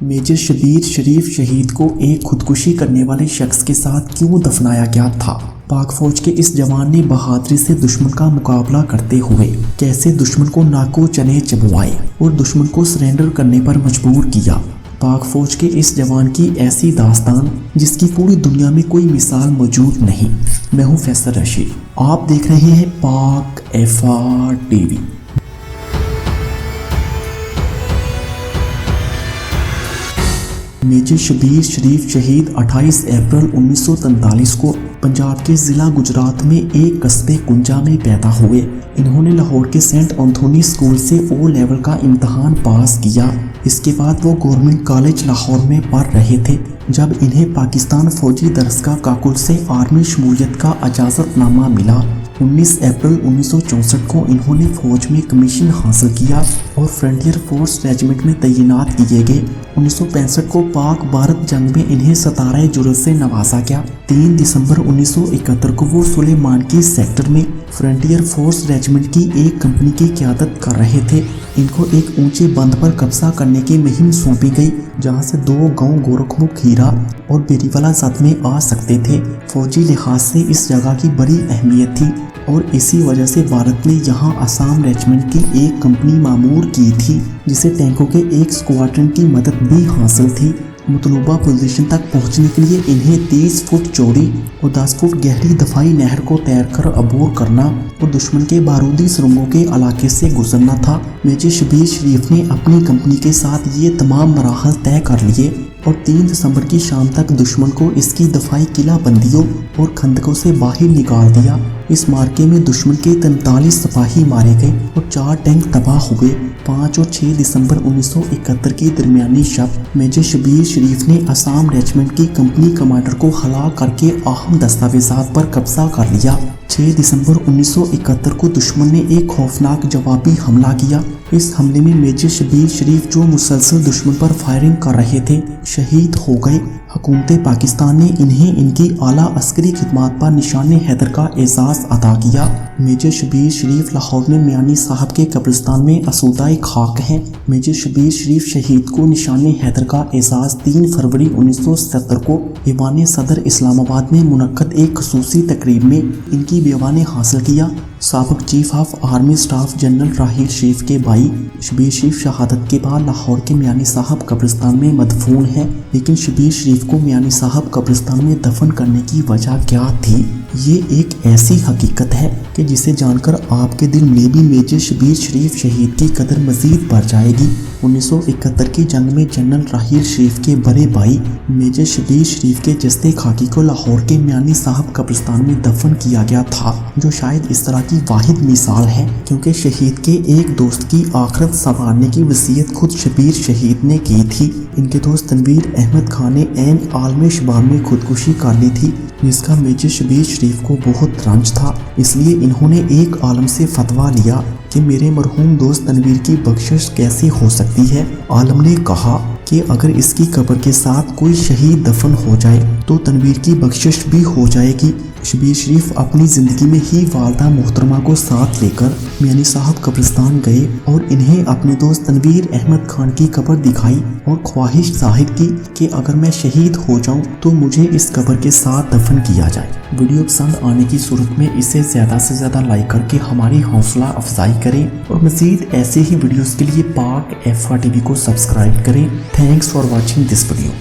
Major Shabbir شریف شہید کو ایک خودکشی کرنے والے شخص کے ساتھ کیوں دفنایا گیا تھا؟ پاک فوج کے اس جوان نے بہادری سے دشمن کا مقابلہ کرتے ہوئے کیسے دشمن کو ناکو چنے چبوائے اور دشمن کو سرنڈر کرنے پر مجبور کیا؟ پاک فوج کے اس جوان کی ایسی داستان جس کی پوری دنیا میں کوئی مثال موجود نہیں۔ میں ہوں فیصل رشید، آپ دیکھ رہے ہیں پاک FR TV۔ میجر شبیر شریف شہید 28 اپریل 1943 کو پنجاب کے ضلع گجرات میں ایک قصبے کنجا میں پیدا ہوئے۔ انہوں نے لاہور کے سینٹ انتھونی اسکول سے او لیول کا امتحان پاس کیا۔ اس کے بعد وہ گورنمنٹ کالج لاہور میں پڑھ رہے تھے جب انہیں پاکستان فوجی درسگاہ کاکل سے آرمی شمولیت کا اجازت نامہ ملا۔ 19 اپریل 1964 کو انہوں نے فوج میں کمیشن حاصل کیا اور فرنٹیئر فورس ریجمنٹ میں تعینات کیے گئے۔ 1965 کو پاک بھارت جنگ میں انہیں ستارہ جرأت سے نوازا گیا۔ 3 دسمبر 1971 کو وہ سلیمان کی سیکٹر میں فرنٹیئر فورس ریجمنٹ کی ایک کمپنی کی قیادت کر رہے تھے۔ ان کو ایک اونچے بند پر قبضہ کرنے کی مہم سونپی گئی جہاں سے 2 گاؤں گورکھمکھ ہیرا اور بیریوالا زد میں آ سکتے تھے۔ فوجی لحاظ سے اس جگہ کی بڑی اہمیت تھی اور اسی وجہ سے بھارت نے یہاں آسام ریجمنٹ کی ایک کمپنی معمور کی تھی جسے ٹینکوں کے ایک اسکواڈرن کی مدد بھی حاصل تھی۔ مطلوبہ پوزیشن تک پہنچنے کے لیے انہیں 30 فٹ چوڑی اور 10 فٹ گہری دفاعی نہر کو تیر کر عبور کرنا اور دشمن کے بارودی سرنگوں کے علاقے سے گزرنا تھا۔ میجر شبیر شریف نے اپنی کمپنی کے ساتھ یہ تمام مراحل طے کر لیے اور 3 دسمبر کی شام تک دشمن کو اس کی دفاعی قلعہ بندیوں اور خندقوں سے باہر نکال دیا۔ اس مارکے میں دشمن کے 43 سپاہی مارے گئے اور 4 ٹینک تباہ ہوئے۔ 5 اور 6 دسمبر 1971 کی درمیانی شب میجر شبیر شریف نے آسام ریجمنٹ کی کمپنی کمانڈر کو ہلاک کر کے اہم دستاویزات پر قبضہ کر لیا۔ 6 دسمبر 1971 کو دشمن نے ایک خوفناک جوابی حملہ کیا۔ اس حملے میں میجر شبیر شریف جو مسلسل دشمن پر فائرنگ کر رہے تھے شہید ہو گئے۔ حکومت پاکستان نے انہیں ان کی اعلیٰ عسکری خدمات پر نشان حیدر کا اعزاز عطا کیا۔ میجر شبیر شریف لاہور میں میانی صاحب کے قبرستان میں آسودہ خاک ہیں۔ میجر شبیر شریف شہید کو نشان حیدر کا اعزاز 3 فروری 1970 کو ایوان صدر اسلام آباد میں منعقد ایک خصوصی تقریب میں ان کی بیوہ نے حاصل کیا۔ سابق chief of army staff general Raheel Sharif کے بھائی شبیر شریف شہادت کے بعد لاہور کے میانی صاحب قبرستان میں مدفون ہیں، لیکن شبیر شریف کو میانی صاحب قبرستان میں دفن کرنے کی وجہ کیا تھی؟ یہ ایک ایسی حقیقت ہے کہ جسے جان کر آپ کے دل میں بھی میجر شبیر شریف شہید کی قدر مزید بڑھ جائے گی۔ 1971 کی جنگ میں جنرل راحیل شریف کے بڑے بھائی میجر شبیر شریف کے جسد خاکی کو لاہور کے میانی صاحب قبرستان میں دفن کیا گیا تھا، جو شاید اس طرح کی واحد مثال ہے کیونکہ شہید کے ایک دوست کی آخرت سنوارنے کی وصیت خود شبیر شہید نے کی تھی۔ ان کے دوست تنویر احمد خان نے عین عالم شباب میں خودکشی کر لی تھی جس کا میجر شبیر شریف کو بہت رنج تھا، اس لیے انہوں نے ایک عالم سے فتویٰ لیا کہ میرے مرحوم دوست تنویر کی بخشش کیسے ہو سکتی ہے۔ عالم نے کہا کہ اگر اس کی قبر کے ساتھ کوئی شہید دفن ہو جائے تو تنویر کی بخشش بھی ہو جائے گی۔ شبیر شریف اپنی زندگی میں ہی والدہ محترمہ کو ساتھ لے کر میانی صاحب قبرستان گئے اور انہیں اپنے دوست تنویر احمد خان کی قبر دکھائی اور خواہش ظاہر کی کہ اگر میں شہید ہو جاؤں تو مجھے اس قبر کے ساتھ دفن کیا جائے۔ ویڈیو پسند آنے کی صورت میں اسے زیادہ سے زیادہ لائک کر کے ہماری حوصلہ افزائی کریں اور مزید ایسے ہی ویڈیوز کے لیے پاک FR TV کو سبسکرائب کریں۔ Thanks for watching this video.